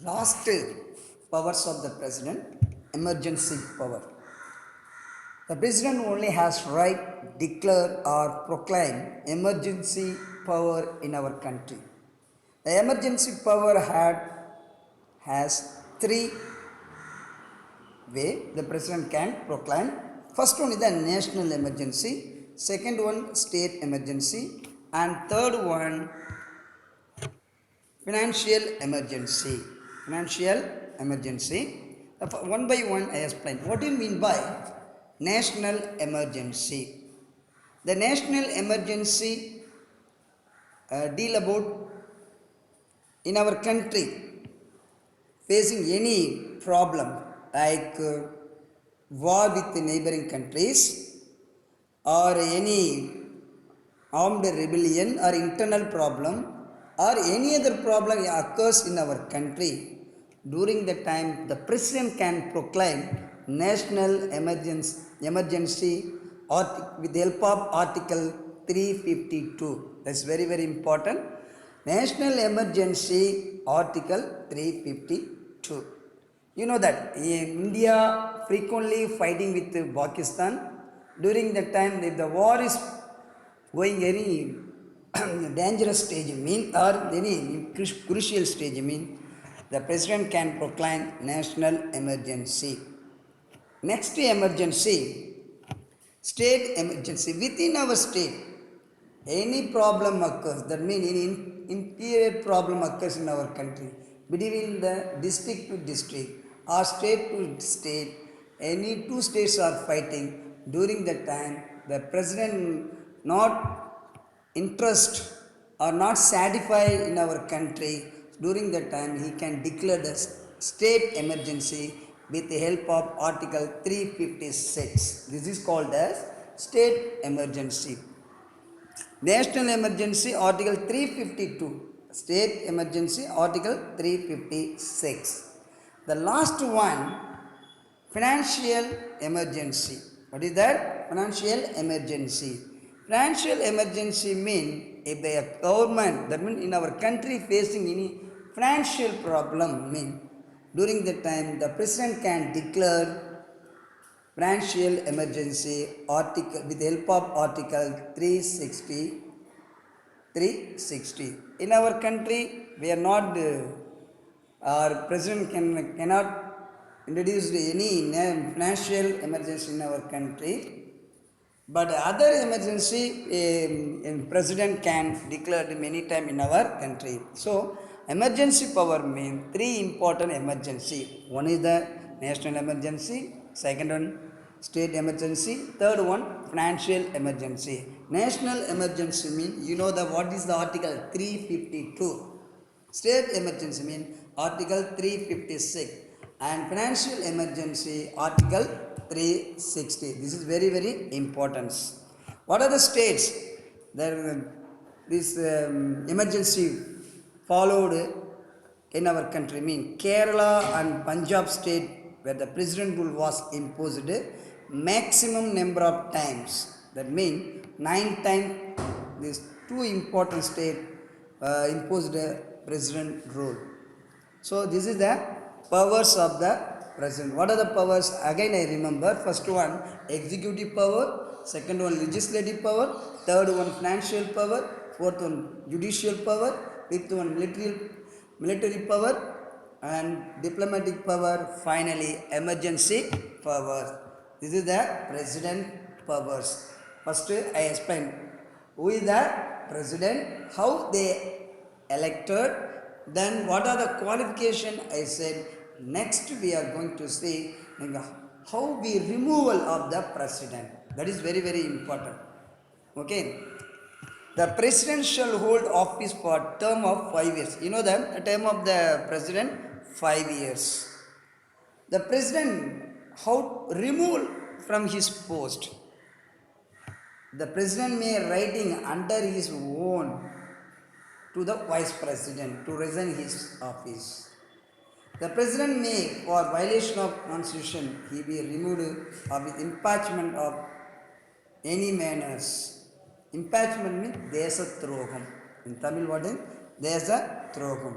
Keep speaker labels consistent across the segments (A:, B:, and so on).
A: Last powers of the president, emergency power. The president only has right declare or proclaim emergency power in our country. The emergency power has three way the president can proclaim. First one is the national emergency, second one state emergency, and third one financial emergency. Financial emergency. One by one I explain. What do you mean by national emergency? The national emergency deal about in our country facing any problem like war with the neighboring countries or any armed rebellion or internal problem or any other problem occurs in our country, during the time the president can proclaim national emergency with the help of article 352. That's very important. National emergency article 352. You know that India frequently fighting with Pakistan. During that time, if the war is going any dangerous stage, or any crucial stage, the president can proclaim national emergency. Next emergency, state emergency. Within our state, any problem occurs, that means any interior problem occurs in our country, between the district to district or state to state, any two states are fighting. During that time, the president not interest or not satisfied in our country, during that time he can declare the state emergency with the help of article 356. This is called as state emergency. National emergency article 352, state emergency article 356. The last one, financial emergency. What is that? Financial emergency. Financial emergency mean if the government, that means in our country facing any financial problem, mean during the time the president can declare financial emergency article with the help of article 360. In our country, we are not our president cannot introduce any financial emergency in our country, but other emergency president can declare many time in our country. So emergency power means three important emergency. One is the national emergency, second one state emergency, third one financial emergency. National emergency means, you know the what is the article 352. State emergency means article 356, and financial emergency article 360. This is very important. What are the states that this emergency followed in our country? Mean Kerala and Punjab state, where the president rule was imposed maximum number of times. That means 9 times. These two important states imposed president rule. So this is the powers of the president. What are the powers? Again I remember. First one executive power, second one legislative power, third one financial power, fourth one judicial power, fifth one military power, and diplomatic power, finally emergency power. This is the president powers. First I explain who is the president, how they elected, then what are the qualification I said. Next we are going to see how we removal of the president. That is very important. Okay. The president shall hold office for a term of 5 years. You know that the term of the president 5 years. The president how remove from his post. The president may writing under his own to the vice president to resign his office. The president may, for violation of constitution, he be removed or with impeachment of any manners. Impeachment means Desathrogam. In Tamil what is? Desathrogam.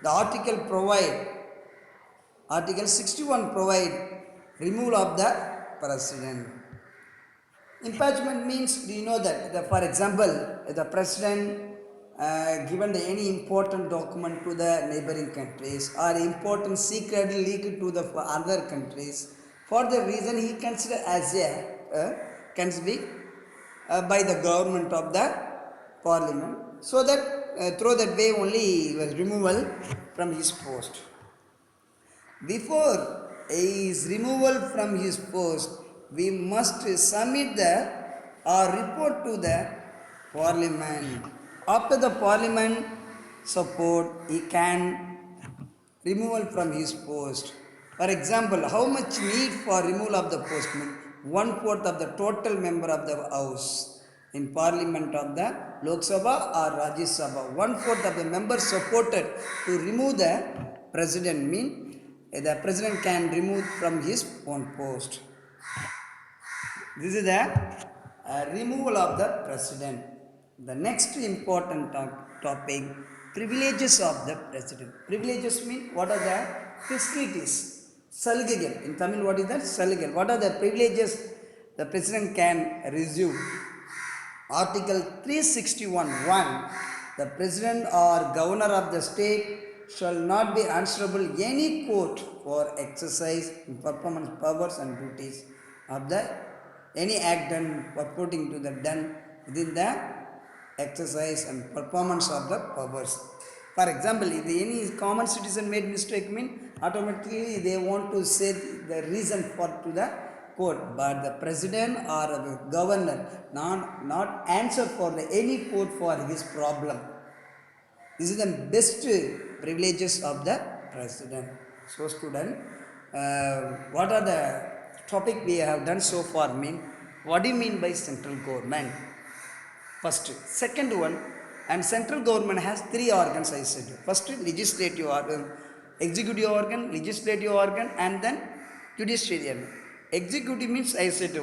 A: The article provide Article 61 provide removal of the president. Impeachment means, do you know that, for example, the president given any important document to the neighboring countries or important secret leaked to the other countries, for the reason he considered as a can be by the government of the parliament, so that through that way only he was removal from his post. Before his removal from his post, we must submit the or report to the parliament. After the parliament support, he can removal from his post. For example, how much need for removal of the post? 1/4 of the total member of the house in parliament of the Lok Sabha or Rajya Sabha. 1/4 of the members supported to remove the president mean the president can remove from his own post. This is the removal of the president. The next important topic, privileges of the president. Privileges mean what are the facilities? Salgagal. In Tamil, what is that? Salgagal. What are the privileges the president can receive? Article 361(1). The president or governor of the state shall not be answerable any court for exercise and performance powers and duties of the any act done purporting to the done within the exercise and performance of the powers. For example, if any common citizen made mistake, automatically they want to say the reason for to the court, but the president or the governor not answer for any court for his problem. This is the best privileges of the president. So student, what are the topic we have done so far what do you mean by central government? First, second one, and central government has 3 organs I said. First, legislative organ, executive organ, legislative organ, and then judiciary. Executive means I said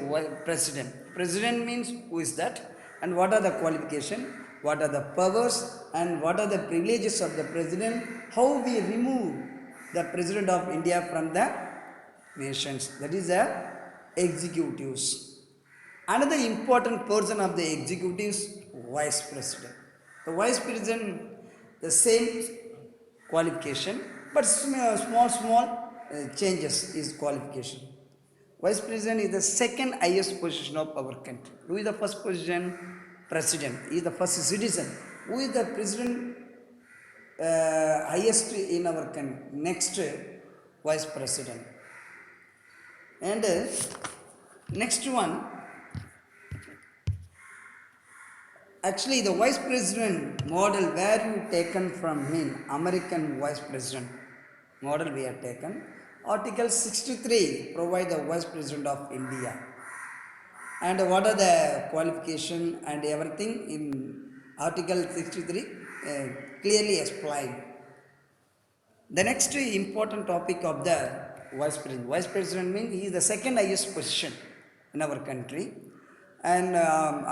A: president. President means who is that, and what are the qualification, what are the powers, and what are the privileges of the president, how we remove the president of India from the nations. That is the executives. Another important person of the executives, vice president. The vice president, the same qualification, but small changes is qualification. Vice president is the second highest position of our country. Who is the first position? President. He is the first citizen. Who is the president highest in our country? Next, vice president. And next one, actually the vice president model where you taken from American vice president model we have taken. Article 63 provide the vice president of India. And what are the qualification and everything in Article 63 clearly explained. The next important topic of the vice president. Vice president means he is the second highest position in our country. And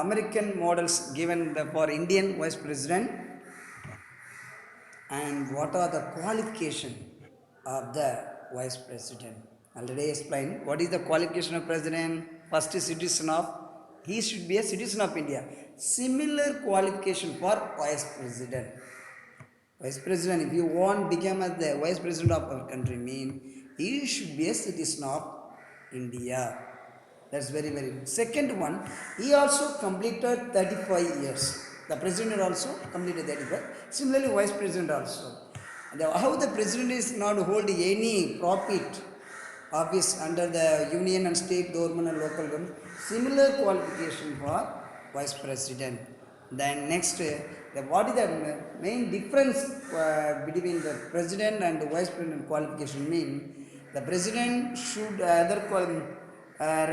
A: American models given for Indian vice president. And what are the qualification of the vice president? Already explained. What is the qualification of president? First citizen of, he should be a citizen of India. Similar qualification for vice president. Vice president, if you want to become as the vice president of our country, he should be a citizen of India. That's very, very good. Second one, he also completed 35 years. The president also completed 35. Similarly, vice president also. How the president is not holding any profit office under the union and state government and local government. Similar qualification for vice president. Then next, what is the main difference between the president and the vice president qualification the president should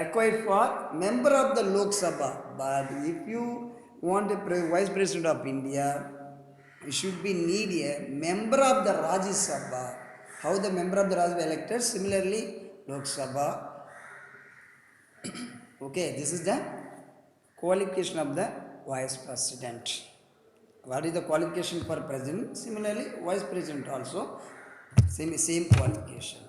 A: required for member of the Lok Sabha, but if you want a vice president of India, you should be need a member of the Rajya Sabha. How the member of the Rajya Sabha elected? Similarly, Lok Sabha. Okay, this is the qualification of the vice president. What is the qualification for president? Similarly, vice president also same qualification.